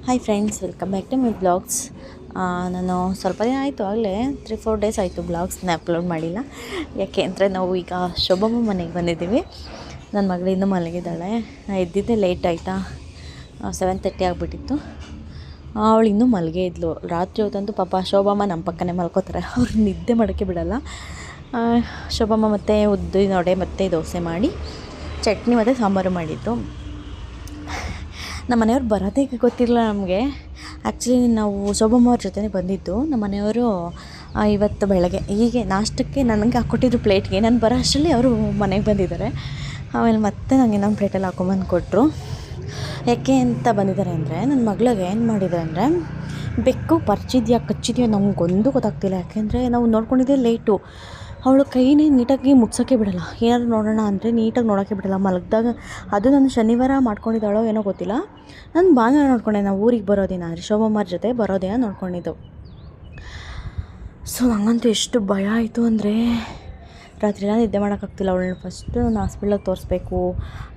Hi friends, welcome back to my blogs. ನಾನು ಸ್ವಲ್ಪ ದಿನ ಆಯಿತು, ಆಗಲೇ 3-4 ಡೇಸ್ ಆಯಿತು ಬ್ಲಾಗ್ಸ್ನ ಅಪ್ಲೋಡ್ ಮಾಡಿಲ್ಲ. ಯಾಕೆ ಅಂದರೆ ನಾವು ಈಗ ಶೋಭಮ್ಮ ಮನೆಗೆ ಬಂದಿದ್ದೀವಿ. ನನ್ನ ಮಗಳು ಇನ್ನೂ ಮಲಗಿದ್ದಾಳೆ. ಎದ್ದಿದ್ದೆ ಲೇಟ್ ಆಯಿತಾ, 7:30 ಆಗಿಬಿಟ್ಟಿತ್ತು. ಅವಳು ಇನ್ನೂ ಮಲಗೇ ಇದ್ಲು. ರಾತ್ರಿ ಹೊತ್ತಂತೂ ಪಾಪ ಶೋಭಮ್ಮ ನಮ್ಮ ಪಕ್ಕನೇ ಮಲ್ಕೋತಾರೆ, ಅವ್ರು ನಿದ್ದೆ ಮಾಡೋಕ್ಕೆ ಬಿಡೋಲ್ಲ. ಶೋಭಮ್ಮ ಮತ್ತು ಉದ್ದಿನ ವಡೆ ಮತ್ತು ದೋಸೆ ಮಾಡಿ ಚಟ್ನಿ ಮತ್ತು ಸಾಂಬಾರು ಮಾಡಿದ್ದು. ನಮ್ಮ ಮನೆಯವ್ರು ಬರೋದೇ ಗೊತ್ತಿಲ್ಲ ನಮಗೆ. ಆ್ಯಕ್ಚುಲಿ ನಾವು ಶೋಭಮ್ಮ ಅವ್ರ ಜೊತೆ ಬಂದಿದ್ದು. ನಮ್ಮ ಮನೆಯವರು ಇವತ್ತು ಬೆಳಗ್ಗೆ ಹೀಗೆ ನಾಷ್ಟಕ್ಕೆ ನನಗೆ ಹಾಕ್ಕೊಟ್ಟಿದ್ರು ಪ್ಲೇಟ್ಗೆ. ನಾನು ಬರೋ ಅಷ್ಟರಲ್ಲಿ ಅವರು ಮನೆಗೆ ಬಂದಿದ್ದಾರೆ. ಆಮೇಲೆ ಮತ್ತೆ ನನಗೆ ಇನ್ನೊಂದು ಪ್ಲೇಟಲ್ಲಿ ಹಾಕೊಂಬಂದು ಕೊಟ್ಟರು. ಯಾಕೆ ಅಂತ ಬಂದಿದ್ದಾರೆ ಅಂದರೆ, ನನ್ನ ಮಗಳಿಗೆ ಏನು ಮಾಡಿದ್ದಾರೆ ಅಂದರೆ, ಬೆಕ್ಕು ಪರಿಚಿದ್ಯಾ ಕಚ್ಚಿದೆಯೋ ನಮಗೊಂದು ಗೊತ್ತಾಗ್ತಿಲ್ಲ. ಯಾಕೆಂದರೆ ನಾವು ನೋಡ್ಕೊಂಡಿದ್ದೆ ಲೇಟು. ಅವಳು ಕೈನೇ ನೀಟಾಗಿ ಮುಟ್ಸೋಕ್ಕೆ ಬಿಡೋಲ್ಲ. ಏನಾದರೂ ನೋಡೋಣ ಅಂದರೆ ನೀಟಾಗಿ ನೋಡೋಕ್ಕೆ ಬಿಡೋಲ್ಲ. ಮಲಗಿದಾಗ ಅದು ನಾನು ಶನಿವಾರ ಮಾಡ್ಕೊಂಡಿದ್ದಾಳೋ ಏನೋ ಗೊತ್ತಿಲ್ಲ. ನಾನು ಭಾನುವಾರ ನೋಡ್ಕೊಂಡೆ. ನಾವು ಊರಿಗೆ ಬರೋದಿನ ಅಂದರೆ ಶೋಭಮ್ಮರ ಜೊತೆ ಬರೋದಿನ ನೋಡ್ಕೊಂಡಿದ್ದು. ಸೊ ನನಗಂತೂ ಎಷ್ಟು ಭಯ ಆಯಿತು ಅಂದರೆ, ರಾತ್ರಿ ಎಲ್ಲ ನಿದ್ದೆ ಮಾಡೋಕ್ಕಾಗ್ತಿಲ್ಲ. ಅವಳನ್ನ ಫಸ್ಟು ನಾನು ಹಾಸ್ಪಿಟ್ಲಿಗೆ ತೋರಿಸ್ಬೇಕು,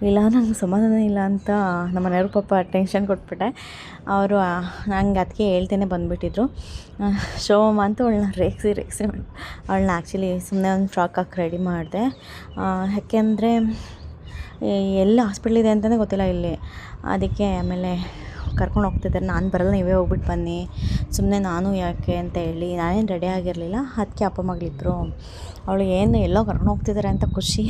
ಇಲ್ಲ ನಂಗೆ ಸಮಾಧಾನ ಇಲ್ಲ ಅಂತ ನಮ್ಮ ಮನೆಯವ್ರ ಪಾಪ ಟೆನ್ಷನ್ ಕೊಟ್ಬಿಟ್ಟೆ. ಅವರು ನಂಗೆ ಅದಕ್ಕೆ ಹೇಳ್ತೇನೆ ಬಂದುಬಿಟ್ಟಿದ್ರು. ಶೋಭಮ್ಮ ಅಂತ ಅವಳನ್ನ ರೇಗಿಸಿ ಅವಳನ್ನ ಆ್ಯಕ್ಚುಲಿ ಸುಮ್ಮನೆ ಒಂದು ಫ್ರಾಕ್ ಹಾಕಿ ರೆಡಿ ಮಾಡಿದೆ. ಯಾಕೆಂದರೆ ಎಲ್ಲ ಹಾಸ್ಪಿಟ್ಲಿದೆ ಅಂತಲೇ ಗೊತ್ತಿಲ್ಲ ಇಲ್ಲಿ. ಅದಕ್ಕೆ ಆಮೇಲೆ ಕರ್ಕೊಂಡು ಹೋಗ್ತಿದ್ದಾರೆ. ನಾನು ಬರಲ್ಲ, ನೀವೇ ಹೋಗ್ಬಿಟ್ಟು ಬನ್ನಿ. ಸುಮ್ಮನೆ ನಾನು ಯಾಕೆ ಅಂತ ಹೇಳಿ ನಾನೇನು ರೆಡಿ ಆಗಿರಲಿಲ್ಲ. ಅದಕ್ಕೆ ಅಪ್ಪ ಮಗಳಿದ್ರು. ಅವಳು ಏನು ಎಲ್ಲೋ ಕರ್ಕೊಂಡು ಹೋಗ್ತಿದ್ದಾರೆ ಅಂತ ಖುಷಿ.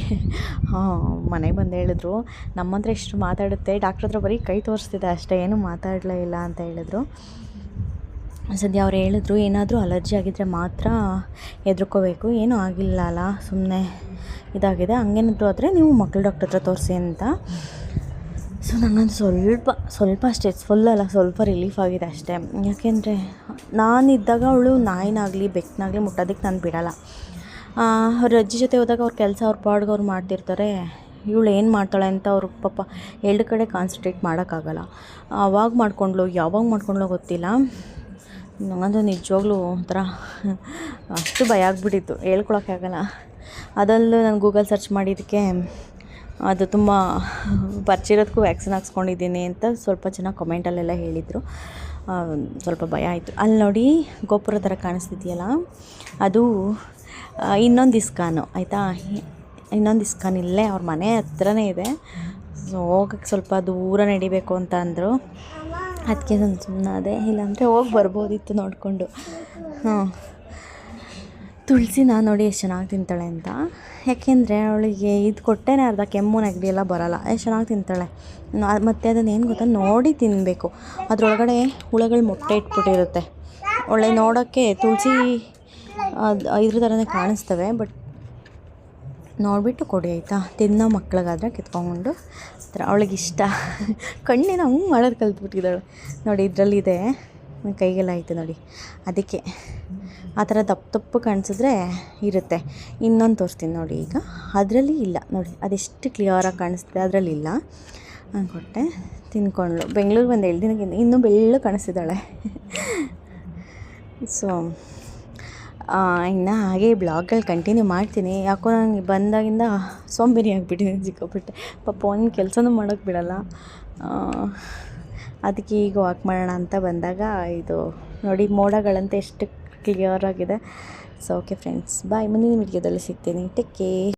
ಮನೆಗೆ ಬಂದು ಹೇಳಿದ್ರು, ನಮ್ಮಂತ್ರ ಇಷ್ಟು ಮಾತಾಡುತ್ತೆ, ಡಾಕ್ಟ್ರ್ ಹತ್ರ ಬರೀ ಕೈ ತೋರಿಸ್ತಿದ್ದೆ ಅಷ್ಟೇ, ಏನೂ ಮಾತಾಡಲೇ ಇಲ್ಲ ಅಂತ ಹೇಳಿದ್ರು. ಸದ್ಯ ಅವ್ರು ಹೇಳಿದ್ರು, ಏನಾದರೂ ಅಲರ್ಜಿ ಆಗಿದ್ದರೆ ಮಾತ್ರ ಹೆದರ್ಕೋಬೇಕು, ಏನೂ ಆಗಿಲ್ಲ ಅಲ್ಲ, ಸುಮ್ಮನೆ ಇದಾಗಿದೆ, ಹಂಗೇನಾದರೂ ಆದರೆ ನೀವು ಮಕ್ಕಳ ಡಾಕ್ಟ್ರ್ ಹತ್ರ ತೋರಿಸಿ ಅಂತ. ಸೊ ನನಗಂದು ಸ್ವಲ್ಪ ಸ್ಟ್ರೆಸ್ಫುಲ್ ಅಲ್ಲ, ಸ್ವಲ್ಪ ರಿಲೀಫ್ ಆಗಿದೆ ಅಷ್ಟೇ. ಯಾಕೆಂದರೆ ನಾನಿದ್ದಾಗ ಅವಳು ನಾಯಿನಾಗಲಿ ಬೆಕ್ಕನಾಗಲಿ ಮುಟ್ಟೋದಕ್ಕೆ ನಾನು ಬಿಡೋಲ್ಲ. ಅವ್ರ ಅಜ್ಜಿ ಜೊತೆ ಹೋದಾಗ ಅವ್ರ ಕೆಲಸ ಅವ್ರ ಪಾಡ್ಗೆ ಅವ್ರು ಮಾಡ್ತಿರ್ತಾರೆ. ಇವಳು ಏನು ಮಾಡ್ತಾಳೆ ಅಂತ ಅವ್ರ ಪಾಪ ಎರಡು ಕಡೆ ಕಾನ್ಸಂಟ್ರೇಟ್ ಮಾಡೋಕ್ಕಾಗಲ್ಲ. ಆವಾಗ ಯಾವಾಗ ಮಾಡ್ಕೊಂಡ್ಲೋ ಗೊತ್ತಿಲ್ಲ. ನನಗಂತೂ ನಿಜವಾಗ್ಲೂ ಒಂಥರ ಅಷ್ಟು ಭಯ ಆಗಿಬಿಟ್ಟಿತ್ತು, ಹೇಳ್ಕೊಳಕ್ಕೆ ಆಗಲ್ಲ. ಅದಲ್ಲೂ ನಾನು ಗೂಗಲ್ ಸರ್ಚ್ ಮಾಡಿದ್ದಕ್ಕೆ ಅದು ತುಂಬ ಪರಿಚಿರೋದಕ್ಕೂ ವ್ಯಾಕ್ಸಿನ್ ಹಾಕ್ಸ್ಕೊಂಡಿದ್ದೀನಿ ಅಂತ ಸ್ವಲ್ಪ ಜನ ಕಮೆಂಟಲ್ಲೆಲ್ಲ ಹೇಳಿದರು. ಸ್ವಲ್ಪ ಭಯ ಆಯಿತು. ಅಲ್ಲಿ ನೋಡಿ ಗೋಪುರ ಥರ ಕಾಣಿಸ್ತಿದೆಯಲ್ಲ, ಅದು ಇನ್ನೊಂದು ಇಸ್ಕಾನು ಆಯಿತಾ. ಇನ್ನೊಂದು ಇಸ್ಕಾನ್ ಇಲ್ಲೇ ಅವ್ರ ಮನೆ ಹತ್ರನೇ ಇದೆ. ಸೊ ಹೋಗೋಕ್ಕೆ ಸ್ವಲ್ಪ ದೂರ ನಡಿಬೇಕು ಅಂತ ಅಂದರು. ಅದಕ್ಕೆ ನಾನು ಸುಮ್ಮನೆ ಅದೇ, ಇಲ್ಲಾಂದರೆ ಹೋಗಿ ಬರ್ಬೋದಿತ್ತು ನೋಡಿಕೊಂಡು. ತುಳಸಿನ ನೋಡಿ ಎಷ್ಟು ಚೆನ್ನಾಗಿ ತಿಂತಾಳೆ ಅಂತ. ಯಾಕೆಂದರೆ ಅವಳಿಗೆ ಇದು ಕೊಟ್ಟೇನೆ ಅರ್ಧ ಕೆಮ್ಮು ನೆಗಡಿ ಎಲ್ಲ ಬರೋಲ್ಲ. ಎಷ್ಟು ಚೆನ್ನಾಗಿ ತಿಂತಾಳೆ. ಮತ್ತು ಅದನ್ನು ಏನು ಗೊತ್ತಾ, ನೋಡಿ ತಿನ್ನಬೇಕು. ಅದರೊಳಗಡೆ ಹುಳಗಳು ಮೊಟ್ಟೆ ಇಟ್ಬಿಟ್ಟಿರುತ್ತೆ. ಒಳ್ಳೆ ನೋಡೋಕ್ಕೆ ತುಳಸಿ ಇದ್ರ ಥರನೇ ಕಾಣಿಸ್ತವೆ. ಬಟ್ ನೋಡಿಬಿಟ್ಟು ಕೊಡಿ ಆಯಿತಾ. ತಿನ್ನೋ ಮಕ್ಳಿಗಾದರೆ ಕಿತ್ಕೊಂಡು ಅವಳಿಗಿಷ್ಟ. ಕಣ್ಣಿನ ಹಂಗೆ ಮಾಡೋದು ಕಲ್ತ್ಬಿಟ್ಟಿದ್ದಾಳೆ ನೋಡಿ. ಇದರಲ್ಲಿದೆ, ಕೈಗೆಲ್ಲ ಐತೆ ನೋಡಿ. ಅದಕ್ಕೆ ಆ ಥರ ದಪ್ಪು ಕಾಣಿಸಿದ್ರೆ ಇರುತ್ತೆ. ಇನ್ನೊಂದು ತೋರಿಸ್ತೀನಿ ನೋಡಿ. ಈಗ ಅದರಲ್ಲಿ ಇಲ್ಲ ನೋಡಿ, ಅದೆಷ್ಟು ಕ್ಲಿಯರಾಗಿ ಕಾಣಿಸ್ತಿದೆ. ಅದರಲ್ಲಿ ಇಲ್ಲ. ನಾನು ಕೊಟ್ಟೆ, ತಿನ್ಕೊಂಡ್ಳು. ಬೆಂಗಳೂರಿಗೆ ಬಂದು 2 ದಿನಕ್ಕಿಂತ ಇನ್ನೂ ಬೆಳ್ಳು ಕಾಣಿಸ್ತಿದ್ದಾಳೆ. ಸೊ ಇನ್ನು ಹಾಗೆ ಬ್ಲಾಗ್ಗಳು ಕಂಟಿನ್ಯೂ ಮಾಡ್ತೀನಿ. ಯಾಕೋ ನನಗೆ ಬಂದಾಗಿಂದ ಸೋಂಬೇರಿ ಆಗಿಬಿಟ್ಟಿದ್ದೀನಿ ಸಿಕ್ಕಾಪಟ್ಟೆ. ಪಾಪ ಒಂದು ಕೆಲಸನೂ ಮಾಡೋಕ್ಕೆ ಬಿಡೋಲ್ಲ. ಅದಕ್ಕೆ ಈಗ ವಾಕ್ ಮಾಡೋಣ ಅಂತ ಬಂದಾಗ ಇದು ನೋಡಿ, ಮೋಡಗಳಂತ ಎಷ್ಟು ಕ್ಲಿಯರ್ ಆಗಿದೆ. ಸೊ ಓಕೆ ಫ್ರೆಂಡ್ಸ್, ಬಾಯ್. ಮುಂದಿನ ವಿಡಿಯೋದಲ್ಲಿ ಸಿಗ್ತೀನಿ. Take care.